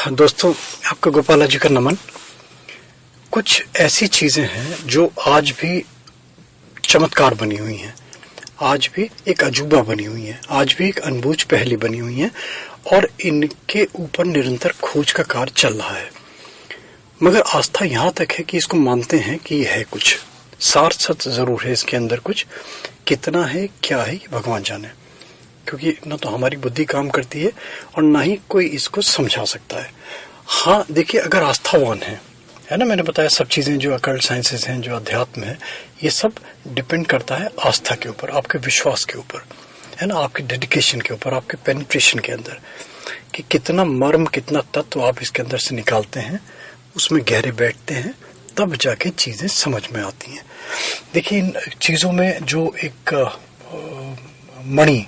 दोस्तों, आपको गोपाला जी का नमन। कुछ ऐसी चीजें हैं जो आज भी चमत्कार बनी हुई हैं, आज भी एक अजूबा बनी हुई हैं, आज भी एक अनबूझ पहेली बनी हुई हैं और इनके ऊपर निरंतर खोज का कार्य चल रहा है। मगर आस्था यहाँ तक है कि इसको मानते हैं कि यह है कुछ सार सच जरूर है इसके अंदर, कुछ कितना है क्या है ये भगवान जाने, क्योंकि न तो हमारी बुद्धि काम करती है और ना ही कोई इसको समझा सकता है। हाँ देखिए, अगर आस्थावान है ना, मैंने बताया सब चीज़ें जो अकल्ट साइंसेस हैं, जो अध्यात्म है, ये सब डिपेंड करता है आस्था के ऊपर, आपके विश्वास के ऊपर, है ना, आपके डेडिकेशन के ऊपर, आपके पेनिट्रेशन के अंदर, कि कितना मर्म, कितना तत्व आप इसके अंदर से निकालते हैं, उसमें गहरे बैठते हैं, तब जाके चीज़ें समझ में आती हैं। देखिए, इन चीज़ों में जो एक मणि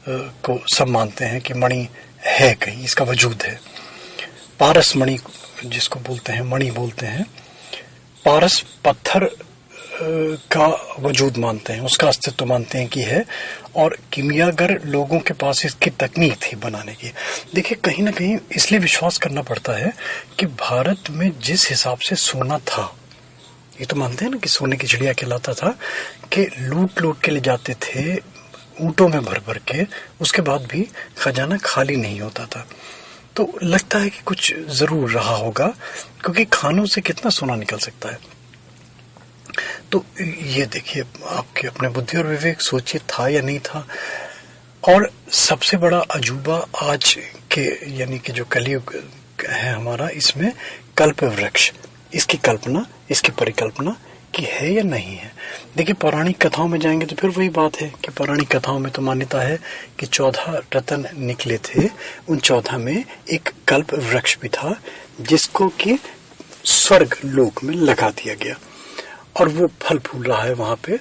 को सब मानते हैं कि मणि है, कहीं इसका वजूद है। पारस मणि जिसको बोलते हैं, मणि बोलते हैं, पारस पत्थर का वजूद मानते हैं, उसका अस्तित्व मानते हैं कि है, और कीमियागर लोगों के पास इसकी तकनीक थी बनाने की। देखिए, कहीं ना कहीं इसलिए विश्वास करना पड़ता है कि भारत में जिस हिसाब से सोना था, ये तो मानते हैं ना कि सोने की चिड़िया कहलाता था, कि लूट लूट के ले जाते थे ऊँटों में भर भर के, उसके बाद भी खजाना खाली नहीं होता था। तो लगता है कि कुछ जरूर रहा होगा, क्योंकि खानों से कितना सोना निकल सकता है। तो ये देखिए, आपके अपने बुद्धि और विवेक, सोचिए था या नहीं था। और सबसे बड़ा अजूबा आज के, यानी कि जो कलयुग है हमारा, इसमें कल्प वृक्ष, इसकी कल्पना, इसकी परिकल्पना कि है या नहीं है। देखिए, पौराणिक कथाओं में जाएंगे तो फिर वही बात है कि पौराणिक कथाओं में तो मान्यता है कि 14 रत्न निकले थे, उन 14 में एक कल्प वृक्ष भी था, जिसको कि स्वर्ग लोक में लगा दिया गया और वो फल फूल रहा है वहां पे,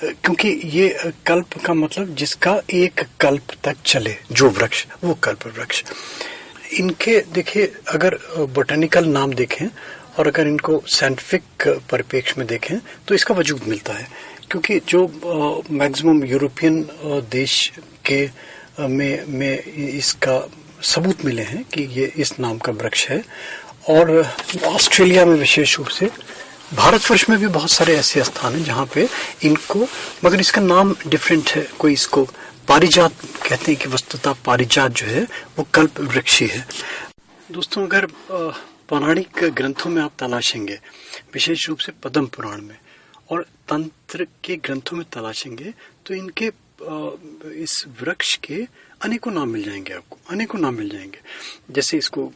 क्योंकि ये कल्प का मतलब जिसका एक कल्प तक चले, जो वृक्ष, वो कल्प वृक्ष। इनके देखिए, अगर बोटेनिकल नाम देखें और अगर इनको साइंटिफिक परिप्रेक्ष्य में देखें तो इसका वजूद मिलता है, क्योंकि जो मैक्सिमम यूरोपियन देश के में इसका सबूत मिले हैं कि ये इस नाम का वृक्ष है। और ऑस्ट्रेलिया में विशेष रूप से, भारतवर्ष में भी बहुत सारे ऐसे स्थान हैं जहाँ पे इनको, मगर इसका नाम डिफरेंट है। कोई इसको पारिजात कहते हैं कि वस्तुतः पारिजात जो है वो कल्प वृक्ष ही है। दोस्तों, अगर पौराणिक ग्रंथों में आप तलाशेंगे, विशेष रूप से पद्म पुराण में और तंत्र के ग्रंथों में तलाशेंगे, तो इनके इस वृक्ष के अनेकों नाम मिल जाएंगे आपको, अनेकों नाम मिल जाएंगे। जैसे इसको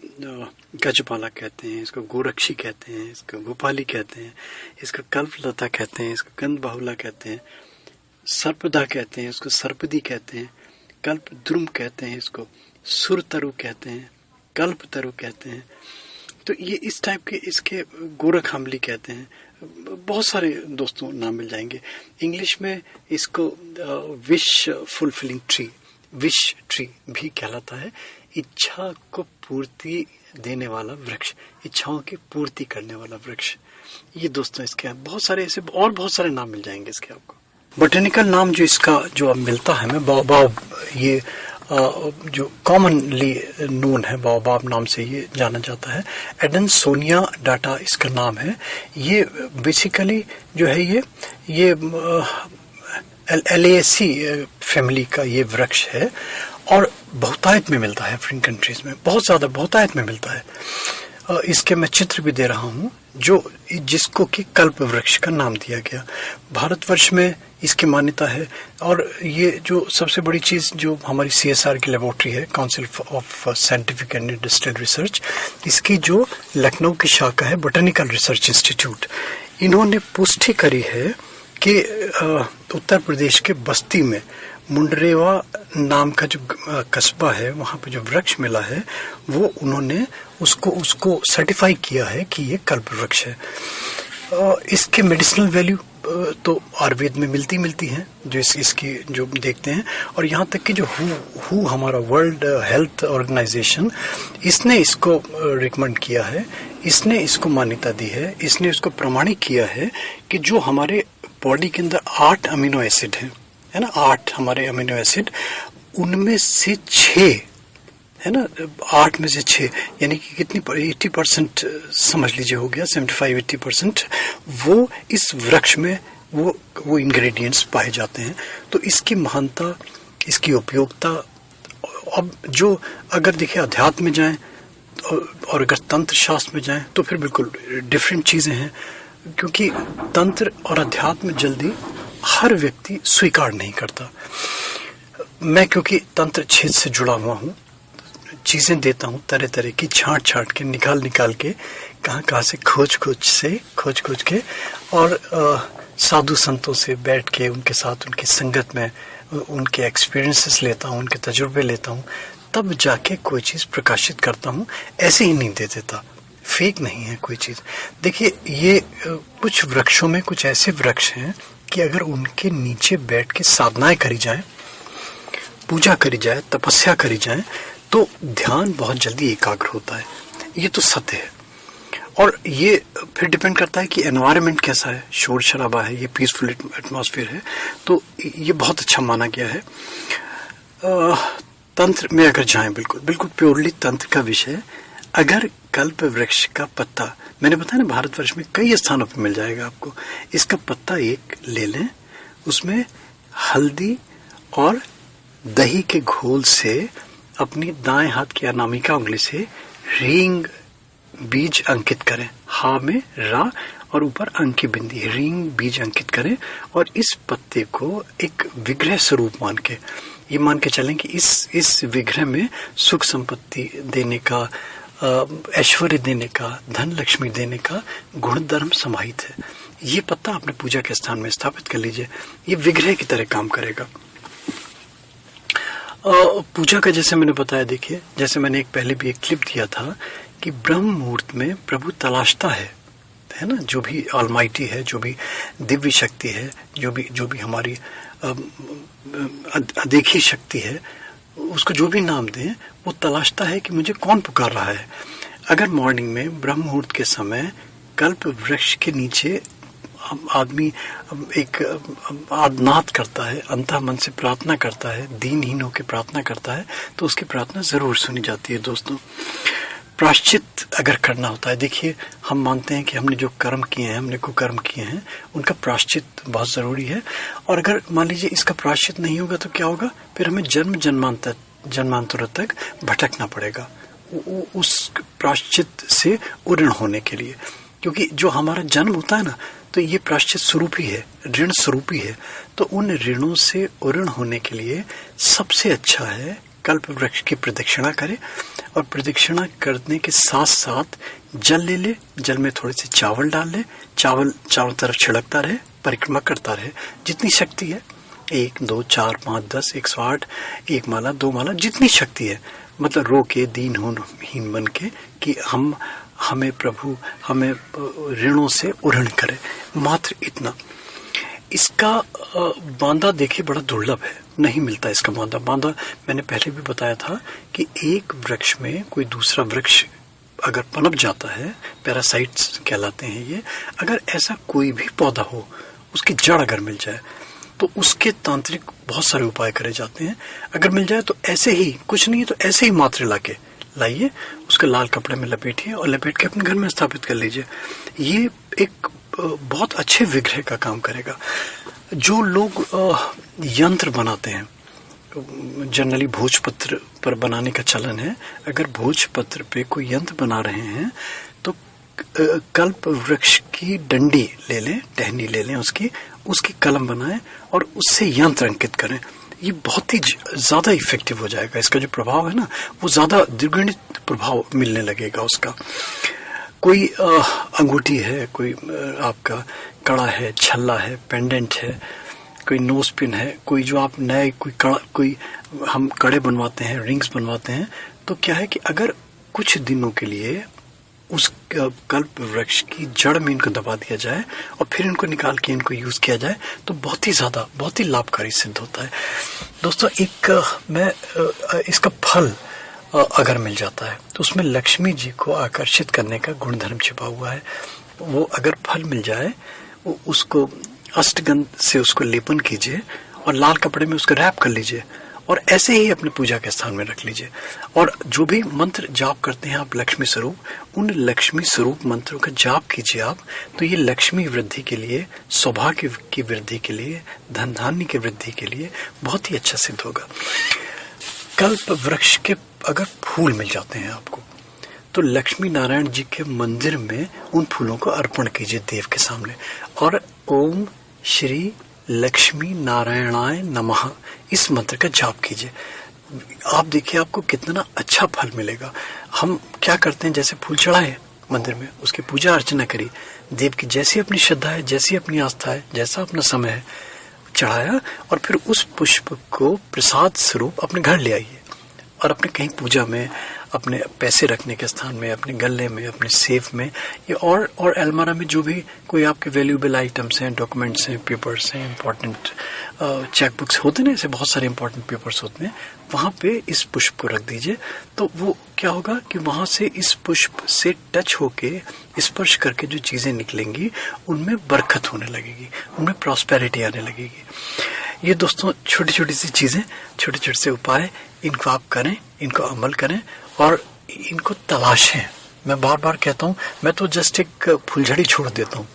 गजपाला कहते हैं, इसको गोरक्षी कहते हैं, इसको गोपाली कहते हैं, इसको कल्पलता कहते हैं, इसको गंध बाहुला कहते हैं, सर्पदा कहते हैं, इसको सर्पदी कहते हैं, कल्पद्रुम कहते हैं, इसको सुरतरु कहते हैं, कल्पतरु कहते हैं। तो ये इस टाइप के, इसके गोरख आमली कहते हैं, बहुत सारे दोस्तों नाम मिल जाएंगे। इंग्लिश में इसको wish fulfilling tree, wish tree भी कहलाता है, इच्छा को पूर्ति देने वाला वृक्ष, इच्छाओं की पूर्ति करने वाला वृक्ष। ये दोस्तों इसके बहुत सारे ऐसे और बहुत सारे नाम मिल जाएंगे इसके आपको। बोटेनिकल नाम जो इसका जो अब मिलता है हमें, बाओबाब, ये जो कॉमनली नोन है, बाओबाब नाम से ये जाना जाता है। एडेंसोनिया डाटा इसका नाम है। ये बेसिकली जो है ये एलेसी फैमिली का ये वृक्ष है और बहुतायत में मिलता है। अफ्रीकन कंट्रीज में बहुत ज़्यादा बहुतायत में मिलता है। इसके मैं चित्र भी दे रहा हूँ, जो जिसको कि कल्प वृक्ष का नाम दिया गया। भारतवर्ष में इसकी मान्यता है। और ये जो सबसे बड़ी चीज़ जो हमारी CSR की लेबोरेटरी है, council of scientific and industrial research, इसकी जो लखनऊ की शाखा है, बोटेनिकल रिसर्च इंस्टीट्यूट, इन्होंने पुष्टि करी है कि उत्तर प्रदेश के बस्ती में मुंडरेवा नाम का जो कस्बा है, वहाँ पे जो वृक्ष मिला है, वो उन्होंने उसको सर्टिफाई किया है कि ये कल्प वृक्ष है। इसके मेडिसिनल वैल्यू तो आयुर्वेद में मिलती हैं, जो इसकी जो देखते हैं। और यहाँ तक कि जो हु हमारा वर्ल्ड हेल्थ ऑर्गेनाइजेशन, इसने इसको रिकमेंड किया है, इसने इसको मान्यता दी है, इसने इसको प्रमाणित किया है कि जो हमारे बॉडी के अंदर 8 अमीनो एसिड है ना, 8 हमारे अमीनो एसिड, उनमें से 6 है ना, 8 में से 6, यानी कि कितनी 80% समझ लीजिए हो गया, 75-80% वो इस वृक्ष में वो इंग्रेडिएंट्स पाए जाते हैं। तो इसकी महानता, इसकी उपयोगिता, अब जो अगर देखिए अध्यात्म में जाएं और अगर तंत्र शास्त्र में जाएं तो फिर बिल्कुल डिफरेंट चीज़ें हैं, क्योंकि तंत्र और अध्यात्म जल्दी हर व्यक्ति स्वीकार नहीं करता। मैं क्योंकि तंत्र क्षेत्र से जुड़ा हुआ हूँ, चीज़ें देता हूँ तरह तरह की, छांट के, निकाल के, कहाँ से खोज के, और साधु संतों से बैठ के उनके साथ, उनकी संगत में उनके एक्सपीरियंसेस लेता हूँ, उनके तजुर्बे लेता हूँ, तब जाके कोई चीज़ प्रकाशित करता हूँ। ऐसे ही नहीं दे देता, फेक नहीं है कोई चीज़। देखिए ये कुछ वृक्षों में कुछ ऐसे वृक्ष हैं कि अगर उनके नीचे बैठ के साधनाएं करी जाए, पूजा करी जाए, तपस्या करी जाए, तो ध्यान बहुत जल्दी एकाग्र होता है। ये तो सत्य है। और ये फिर डिपेंड करता है कि एनवायरनमेंट कैसा है, शोर शराबा है, ये पीसफुल एटमॉस्फेयर है, तो ये बहुत अच्छा माना गया है। तंत्र में अगर जाएं, बिल्कुल प्योरली तंत्र का विषय, अगर कल्प वृक्ष का पत्ता, मैंने बताया ना भारतवर्ष में कई स्थानों पर मिल जाएगा आपको, इसका पत्ता एक ले लें, उसमें हल्दी और दही के घोल से अपनी दाएं हाथ की अनामिका उंगली से रींग बीज अंकित करें, हा में रा और ऊपर अंक की बिंदी, रींग बीज अंकित करें, और इस पत्ते को एक विग्रह स्वरूप मान के, ये मान के चलें कि इस विग्रह में सुख संपत्ति देने का, ऐश्वर्य देने का, धन लक्ष्मी देने का गुण धर्म समाहित है। ये पत्ता अपने पूजा के स्थान में स्थापित कर लीजिए, ये विग्रह की तरह काम करेगा। पूजा का जैसे मैंने बताया, देखिए जैसे मैंने पहले भी एक क्लिप दिया था कि ब्रह्म मुहूर्त में प्रभु तलाशता है ना, जो भी ऑलमाइटी है, जो भी दिव्य शक्ति है, जो भी हमारी अदेखी शक्ति है, उसको जो भी नाम दें, वो तलाशता है कि मुझे कौन पुकार रहा है। अगर मॉर्निंग में ब्रह्म मुहूर्त के समय कल्प वृक्ष के नीचे आदमी एक आदनाद करता है, अंतः मन से प्रार्थना करता है, दीनहीन होकर प्रार्थना करता है, तो उसकी प्रार्थना जरूर सुनी जाती है। दोस्तों, प्रायश्चित अगर करना होता है, देखिए हम मानते हैं कि हमने जो कर्म किए हैं, हमने कुकर्म किए हैं, उनका प्रायश्चित बहुत ज़रूरी है। और अगर मान लीजिए इसका प्रायश्चित नहीं होगा तो क्या होगा, फिर हमें जन्मांतरों तक भटकना पड़ेगा उस प्रायश्चित से उऋण होने के लिए, क्योंकि जो हमारा जन्म होता है ना, तो ये प्रायश्चित स्वरूप ही है, ऋण स्वरूप ही है। तो उन ऋणों से उऋण होने के लिए सबसे अच्छा है कल्प वृक्ष की प्रदक्षिणा करे, और प्रदक्षिणा करने के साथ साथ जल ले ले, जल में थोड़े से चावल डाल ले, चावल चारों तरफ छिड़कता रहे, परिक्रमा करता रहे, जितनी शक्ति है, 1, 2, 4, 5, 10, 108, 1 माला 2 माला, जितनी शक्ति है, मतलब रो के दीनहीन बन के कि हमें प्रभु हमें ऋणों से उऋण करे, मात्र इतना। इसका बांधा देखिए बड़ा दुर्लभ है, नहीं मिलता इसका बांधा। मैंने पहले भी बताया था कि एक वृक्ष में कोई दूसरा वृक्ष अगर पनप जाता है, पैरासाइट्स कहलाते हैं ये, अगर ऐसा कोई भी पौधा हो, उसकी जड़ अगर मिल जाए, तो उसके तांत्रिक बहुत सारे उपाय करे जाते हैं। अगर मिल जाए तो ऐसे ही, कुछ नहीं है तो ऐसे ही मात्र लाइए, उसके लाल कपड़े में लपेटिए और लपेट के अपने घर में स्थापित कर लीजिए। ये एक बहुत अच्छे विग्रह का काम करेगा। जो लोग यंत्र बनाते हैं, जनरली भोजपत्र पर बनाने का चलन है, अगर भोजपत्र पे कोई यंत्र बना रहे हैं तो कल्प वृक्ष की डंडी ले लें, टहनी ले लें, उसकी कलम बनाएं और उससे यंत्र अंकित करें। ये बहुत ही ज़्यादा इफेक्टिव हो जाएगा। इसका जो प्रभाव है ना, वो ज़्यादा द्विगुणित प्रभाव मिलने लगेगा उसका। कोई अंगूठी है, कोई आपका कड़ा है, छल्ला है, पेंडेंट है, कोई नोज पिन है, कोई जो आप नए कोई हम कड़े बनवाते हैं, रिंग्स बनवाते हैं, तो क्या है कि अगर कुछ दिनों के लिए उस कल्प वृक्ष की जड़ में इनको दबा दिया जाए और फिर इनको निकाल के इनको यूज किया जाए तो बहुत ही लाभकारी सिद्ध होता है। दोस्तों, इसका फल अगर मिल जाता है तो उसमें लक्ष्मी जी को आकर्षित करने का गुणधर्म छिपा हुआ है। वो अगर फल मिल जाए, वो उसको अष्टगंध से उसको लेपन कीजिए और लाल कपड़े में उसको रैप कर लीजिए और ऐसे ही अपने पूजा के स्थान में रख लीजिए। और जो भी मंत्र जाप करते हैं आप लक्ष्मी स्वरूप, उन लक्ष्मी स्वरूप मंत्रों का जाप कीजिए आप, तो ये लक्ष्मी वृद्धि के लिए, सौभाग्य की वृद्धि के लिए, धन धान्य की वृद्धि के लिए बहुत ही अच्छा सिद्ध होगा। कल्प वृक्ष के अगर फूल मिल जाते हैं आपको, तो लक्ष्मी नारायण जी के मंदिर में उन फूलों को अर्पण कीजिए देव के सामने, और ओम श्री लक्ष्मी नारायणाय नमः इस मंत्र का जाप कीजिए। आप देखिए आपको कितना अच्छा फल मिलेगा। हम क्या करते हैं, जैसे फूल चढ़ाए मंदिर में, उसकी पूजा अर्चना करी, देव की जैसी अपनी श्रद्धा है, जैसी अपनी आस्था है, जैसा अपना समय है, चढ़ाया, और फिर उस पुष्प को प्रसाद स्वरूप अपने घर ले आइए, और अपने कहीं पूजा में, अपने पैसे रखने के स्थान में, अपने गले में, अपने सेफ में, या और अलमारा में जो भी कोई आपके वैल्यूएबल आइटम्स हैं, डॉक्यूमेंट्स हैं, पेपर्स हैं, इंपॉर्टेंट चेक बुक्स होते हैं, ऐसे बहुत सारे इंपॉर्टेंट पेपर्स होते हैं, वहाँ पे इस पुष्प को रख दीजिए। तो वो क्या होगा कि वहाँ से इस पुष्प से टच होके, स्पर्श करके जो चीज़ें निकलेंगी उनमें बरकत होने लगेगी, उनमें प्रॉस्पेरिटी आने लगेगी। ये दोस्तों छोटी छोटी सी चीज़ें, छोटे छोटे से उपाय, इनको आप करें, इनको अमल करें और इनको तलाशें। मैं बार बार कहता हूँ, मैं तो जस्ट एक फुलझड़ी छोड़ देता हूँ,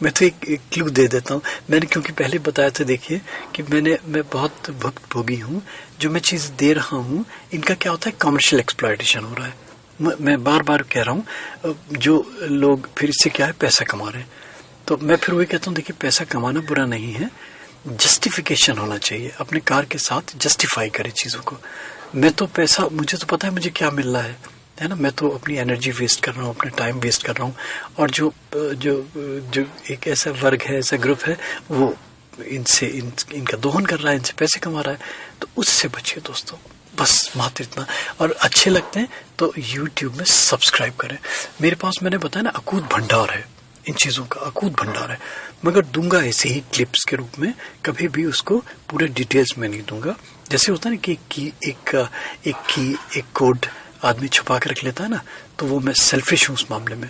मैं तो एक क्लू दे देता हूँ। मैंने क्योंकि पहले बताया था, देखिए कि मैं बहुत भक्त भोगी हूँ, जो मैं चीज़ दे रहा हूँ इनका क्या होता है, कमर्शियल एक्सप्लॉयटेशन हो रहा है। मैं बार बार कह रहा हूँ, जो लोग फिर इससे क्या है, पैसा कमा रहे हैं। तो मैं फिर वही कहता हूँ, देखिए पैसा कमाना बुरा नहीं है, जस्टिफिकेशन होना चाहिए, अपने कार्य के साथ जस्टिफाई करें चीज़ों को। मैं तो पैसा, मुझे तो पता है मुझे क्या मिल रहा है ना, मैं तो अपनी एनर्जी वेस्ट कर रहा हूँ, अपना टाइम वेस्ट कर रहा हूँ, और जो एक ऐसा वर्ग है, ऐसा ग्रुप है, वो इनका दोहन कर रहा है, इनसे पैसे कमा रहा है, तो उससे बचिए दोस्तों, बस मात्र इतना। और अच्छे लगते हैं तो YouTube में सब्सक्राइब करें। मेरे पास, मैंने बताया ना, अकूत भंडार है इन चीज़ों का, अकूत भंडार है, मगर दूंगा ऐसे ही क्लिप्स के रूप में, कभी भी उसको पूरे डिटेल्स में नहीं दूंगा। जैसे होता है ना कि एक कोड आदमी छुपा के रख लेता है ना, तो वो मैं सेल्फिश हूँ उस मामले में,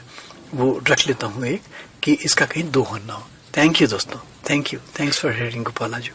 वो रख लेता हूँ एक, कि इसका कहीं दोहन ना हो। थैंक यू दोस्तों, thank you, thanks for hearing Gopala ji.